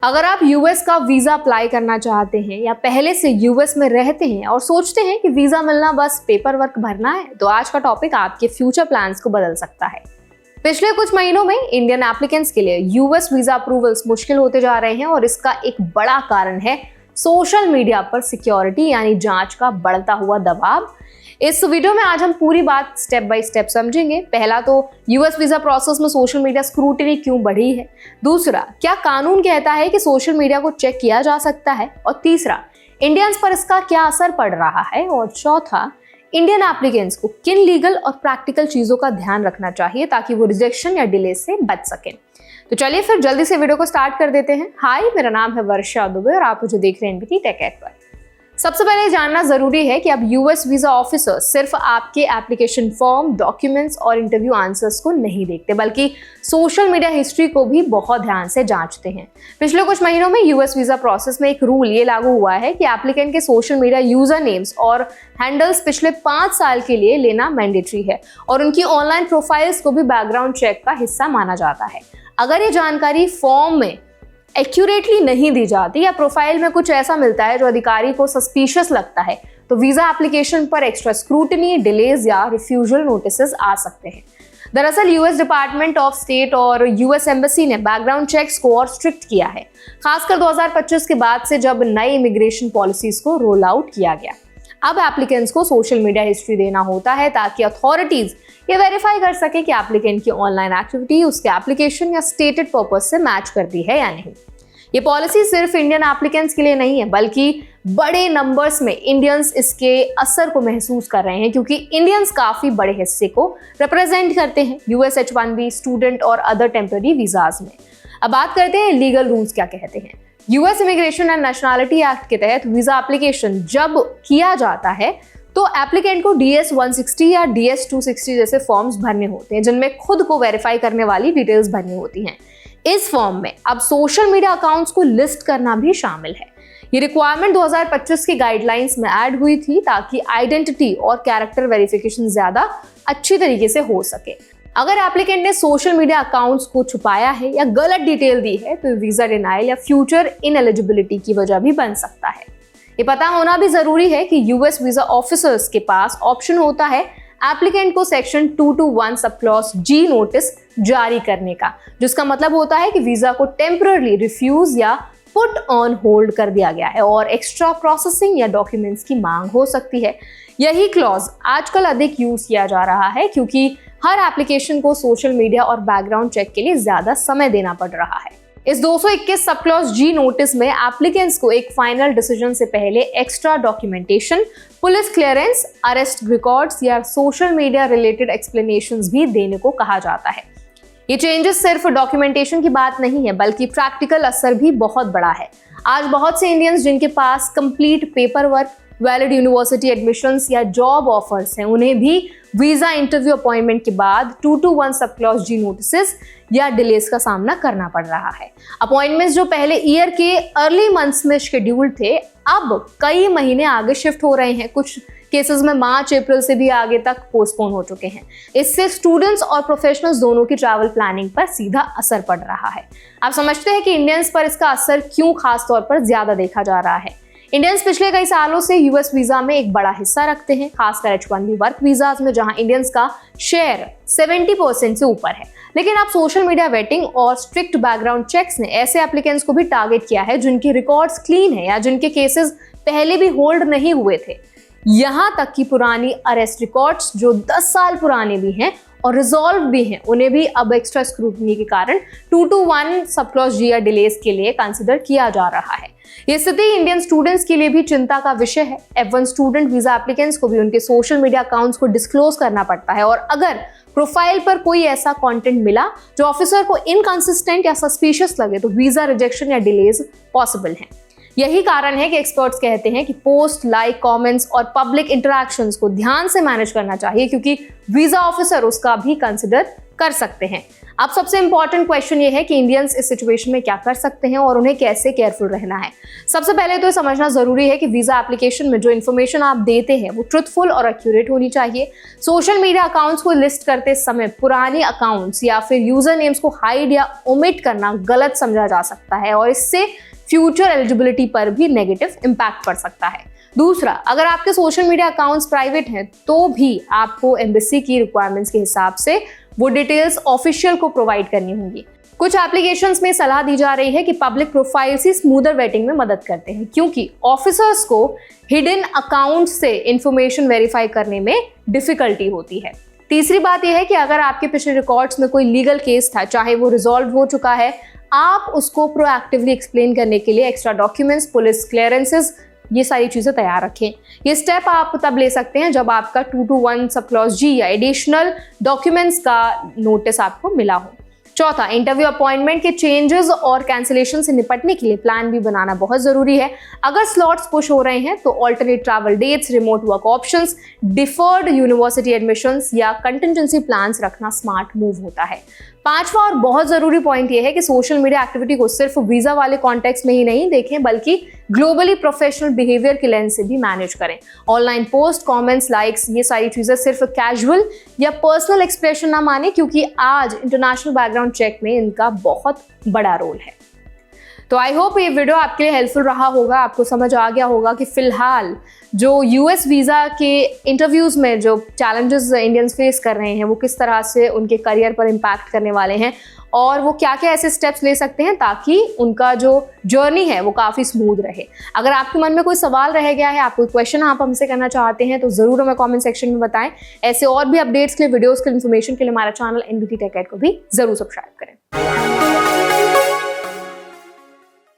अगर आप यूएस का वीजा अप्लाई करना चाहते हैं या पहले से यूएस में रहते हैं और सोचते हैं कि वीजा मिलना बस पेपर वर्क भरना है, तो आज का टॉपिक आपके फ्यूचर प्लान्स को बदल सकता है। पिछले कुछ महीनों में इंडियन एप्लीकेंट्स के लिए यूएस वीजा अप्रूवल्स मुश्किल होते जा रहे हैं और इसका एक बड़ा कारण है सोशल मीडिया पर सिक्योरिटी यानी जांच का बढ़ता हुआ दबाव। इस वीडियो में आज हम पूरी बात स्टेप बाय स्टेप समझेंगे। पहला तो यूएस वीजा प्रोसेस में सोशल मीडिया स्क्रूटिनी क्यों बढ़ी है, दूसरा क्या कानून कहता है कि सोशल मीडिया को चेक किया जा सकता है, और तीसरा इंडियंस पर इसका क्या असर पड़ रहा है, और चौथा इंडियन एप्लीकेंट्स को किन लीगल और प्रैक्टिकल चीजों का ध्यान रखना चाहिए ताकि वो रिजेक्शन या डिले से बच सकें। तो चलिए फिर जल्दी से वीडियो को स्टार्ट कर देते हैं। हाय, मेरा नाम है वर्षा दुबे और आप मुझे देख रहे हैं एनबीटी टेक एट पर। सबसे पहले जानना जरूरी है कि अब यूएस वीजा ऑफिसर सिर्फ आपके एप्लीकेशन फॉर्म, डॉक्यूमेंट्स और इंटरव्यू आंसर्स को नहीं देखते, बल्कि सोशल मीडिया हिस्ट्री को भी बहुत ध्यान से जांचते हैं। पिछले कुछ महीनों में यूएस वीजा प्रोसेस में एक रूल ये लागू हुआ है कि एप्लीकेंट के सोशल मीडिया यूजर नेम्स और हैंडल्स पिछले 5 साल के लिए लेना मैंडेटरी है और उनकी ऑनलाइन प्रोफाइल्स को भी बैकग्राउंड चेक का हिस्सा माना जाता है। अगर ये जानकारी फॉर्म में एक्यूरेटली नहीं दी जाती या प्रोफाइल में कुछ ऐसा मिलता है जो अधिकारी को सस्पिशियस लगता है, तो वीजा एप्लीकेशन पर एक्स्ट्रा स्क्रूटिनी, डिलेज या रिफ्यूजल नोटिसेस आ सकते हैं। दरअसल यूएस डिपार्टमेंट ऑफ स्टेट और यूएस एम्बेसी ने बैकग्राउंड चेक्स को और स्ट्रिक्ट किया है, खासकर 2025 के बाद से जब नई इमिग्रेशन पॉलिसीज को रोल आउट किया गया। अब एप्लीकेंट्स को सोशल मीडिया हिस्ट्री देना होता है ताकि अथॉरिटीज ये वेरीफाई कर सके कि एप्लीकेंट की ऑनलाइन एक्टिविटी उसके एप्लीकेशन या स्टेटेड पर्पस से मैच करती है या नहीं। ये पॉलिसी सिर्फ इंडियन एप्लीकेंट्स के लिए नहीं है, बल्कि बड़े नंबर्स में इंडियंस इसके असर को महसूस कर रहे हैं, क्योंकि इंडियंस काफी बड़े हिस्से को रिप्रेजेंट करते हैं यूएस H-1B, स्टूडेंट और अदर टेम्पररी वीजाज में। अब बात करते हैं लीगल रूल्स क्या कहते हैं। US immigration and nationality act के तहत वीजा एप्लीकेशन जब किया जाता है तो एप्लीकेंट को DS-160 या DS-260 जैसे फॉर्म्स भरने होते हैं, जिनमें खुद को वेरीफाई करने वाली डिटेल्स भरनी होती हैं। इस फॉर्म में अब सोशल मीडिया अकाउंट्स को लिस्ट करना भी शामिल है। ये रिक्वायरमेंट 2025 की गाइडलाइंस में ऐड हुई थी ताकि आइडेंटिटी और कैरेक्टर वेरिफिकेशन ज्यादा अच्छी तरीके से हो सके। अगर एप्लीकेंट ने सोशल मीडिया अकाउंट्स को छुपाया है या गलत डिटेल दी है तो वीजा डिनाइल या फ्यूचर इनएलिजिबिलिटी की वजह भी बन सकता है। ये पता होना भी जरूरी है कि यूएस वीजा ऑफिसर्स के पास ऑप्शन होता है एप्लीकेंट को section 221 sub clause G notice जारी करने का, जिसका मतलब होता है कि वीजा को टेम्पररी रिफ्यूज या पुट ऑन होल्ड कर दिया गया है और एक्स्ट्रा प्रोसेसिंग या डॉक्यूमेंट्स की मांग हो सकती है। यही क्लॉज आजकल अधिक यूज किया जा रहा है क्योंकि हर एप्लीकेशन को सोशल मीडिया और बैकग्राउंड चेक के लिए ज्यादा समय देना पड़ रहा है। इस 221 सब क्लॉज G नोटिस में एप्लीकेंट्स को एक फाइनल डिसीजन से पहले extra documentation, police clearance, arrest records या सोशल मीडिया रिलेटेड एक्सप्लेनेशंस भी देने को कहा जाता है। ये चेंजेस सिर्फ डॉक्यूमेंटेशन की बात नहीं है, बल्कि प्रैक्टिकल असर भी बहुत बड़ा है। आज बहुत से इंडियंस जिनके पास complete paper work, valid university admissions या जॉब ऑफर्स हैं, उन्हें भी वीजा इंटरव्यू अपॉइंटमेंट के बाद 221 सब क्लॉज G नोटिसेस या डिलेज का सामना करना पड़ रहा है। अपॉइंटमेंट्स जो पहले ईयर के अर्ली मंथ्स में शेड्यूल्ड थे, अब कई महीने आगे शिफ्ट हो रहे हैं। कुछ केसेस में मार्च अप्रैल से भी आगे तक पोस्टपोन हो चुके हैं। इससे स्टूडेंट्स और प्रोफेशनल्स दोनों की ट्रैवल प्लानिंग पर सीधा असर पड़ रहा है। आप समझते हैं कि इंडियंस पर इसका असर क्यों खास तौर पर ज्यादा देखा जा रहा है। इंडियंस पिछले कई सालों से यूएस वीजा में एक बड़ा हिस्सा रखते हैं, खासकर H-1B वर्क वीजाज में, जहां इंडियंस का शेयर 70% से ऊपर है। लेकिन अब सोशल मीडिया वेटिंग और स्ट्रिक्ट बैकग्राउंड चेक्स ने ऐसे एप्लीकेंट्स को भी टारगेट किया है जिनकी रिकॉर्ड्स क्लीन है या जिनके केसेस पहले भी होल्ड नहीं हुए थे। यहां तक कि पुरानी अरेस्ट रिकॉर्ड्स जो 10 साल पुराने भी हैं और रिजॉल्व भी हैं, उन्हें भी अब एक्स्ट्रा स्क्रूटनी के कारण 221 सब क्लॉज G या डिलेज के लिए कंसिडर किया जा रहा है। ये स्थिति इंडियन स्टूडेंट्स के लिए भी चिंता का विषय है। F1 स्टूडेंट वीजा एप्लीकेंट्स को भी उनके सोशल मीडिया अकाउंट्स को डिस्क्लोज करना पड़ता है, और अगर प्रोफाइल पर कोई ऐसा कंटेंट मिला जो ऑफिसर को इनकंसिस्टेंट या सस्पिशियस लगे तो वीजा रिजेक्शन या डिलेज पॉसिबल है। यही कारण है कि एक्सपर्ट्स कहते हैं कि पोस्ट, लाइक, कमेंट्स और पब्लिक इंटरैक्शंस को ध्यान से मैनेज करना चाहिए, क्योंकि वीजा ऑफिसर उसका भी कंसिडर कर सकते हैं। अब सबसे इंपॉर्टेंट क्वेश्चन ये है कि इंडियंस इस सिचुएशन में क्या कर सकते हैं और उन्हें कैसे केयरफुल रहना है। सबसे पहले तो ये समझना जरूरी है कि वीजा एप्लीकेशन में जो इन्फॉर्मेशन आप देते हैं वो ट्रुथफुल और एक्यूरेट होनी चाहिए। सोशल मीडिया अकाउंट्स को लिस्ट करते समय पुराने अकाउंट्स या फिर यूजर नेम्स को हाइड या ओमिट करना गलत समझा जा सकता है और इससे फ्यूचर एलिजिबिलिटी पर भी नेगेटिव इंपैक्ट पड़ सकता है। दूसरा, अगर आपके सोशल मीडिया अकाउंट्स प्राइवेट हैं तो भी आपको एम्बेसी की रिक्वायरमेंट्स के हिसाब से वो डिटेल्स ऑफिशियल को प्रोवाइड करनी होंगी। कुछ एप्लीकेशंस में सलाह दी जा रही है कि पब्लिक प्रोफाइल्स ही स्मूदर वेटिंग में मदद करते हैं, क्योंकि ऑफिसर्स को हिडन अकाउंट से इंफॉर्मेशन वेरीफाई करने में डिफिकल्टी होती है। तीसरी बात यह है कि अगर आपके पिछले रिकॉर्ड्स में कोई लीगल केस था, चाहे वो रिजॉल्व हो चुका है, आप उसको प्रोएक्टिवली एक्सप्लेन करने के लिए एक्स्ट्रा डॉक्यूमेंट्स, पुलिस क्लियरेंसेस, ये सारी चीजें तैयार रखें। ये स्टेप आप तब ले सकते हैं जब आपका 221 सब क्लॉज जी या एडिशनल डॉक्यूमेंट्स का नोटिस आपको मिला हो। चौथा, इंटरव्यू अपॉइंटमेंट के चेंजेस और कैंसिलेशन से निपटने के लिए प्लान भी बनाना बहुत जरूरी है। अगर स्लॉट्स पुश हो रहे हैं तो alternate travel dates, remote work options, deferred university admissions या कंटिजेंसी प्लान्स रखना स्मार्ट मूव होता है। पांचवा और बहुत जरूरी पॉइंट यह है कि सोशल मीडिया एक्टिविटी को सिर्फ वीजा वाले कॉन्टेक्स्ट में ही नहीं देखें, बल्कि ग्लोबली प्रोफेशनल बिहेवियर के लेंस से भी मैनेज करें। ऑनलाइन पोस्ट, कमेंट्स, लाइक्स, ये सारी चीजें सिर्फ कैजुअल या पर्सनल एक्सप्रेशन ना माने, क्योंकि आज इंटरनेशनल बैकग्राउंड चेक में इनका बहुत बड़ा रोल है। तो आई होप ये वीडियो आपके लिए हेल्पफुल रहा होगा। आपको समझ आ गया होगा कि फिलहाल जो यूएस वीज़ा के इंटरव्यूज़ में जो चैलेंजेस इंडियंस फेस कर रहे हैं वो किस तरह से उनके करियर पर इम्पैक्ट करने वाले हैं और वो क्या क्या ऐसे स्टेप्स ले सकते हैं ताकि उनका जो जर्नी है वो काफ़ी स्मूथ रहे। अगर आपके मन में कोई सवाल रह गया है, आप कोई क्वेश्चन आप हमसे करना चाहते हैं, तो ज़रूर हमें कमेंट सेक्शन में बताएं। ऐसे और भी अपडेट्स के लिए, वीडियोज़ के लिए, इन्फॉर्मेशन के लिए हमारा चैनल NBT Tech Guide को भी ज़रूर सब्सक्राइब करें।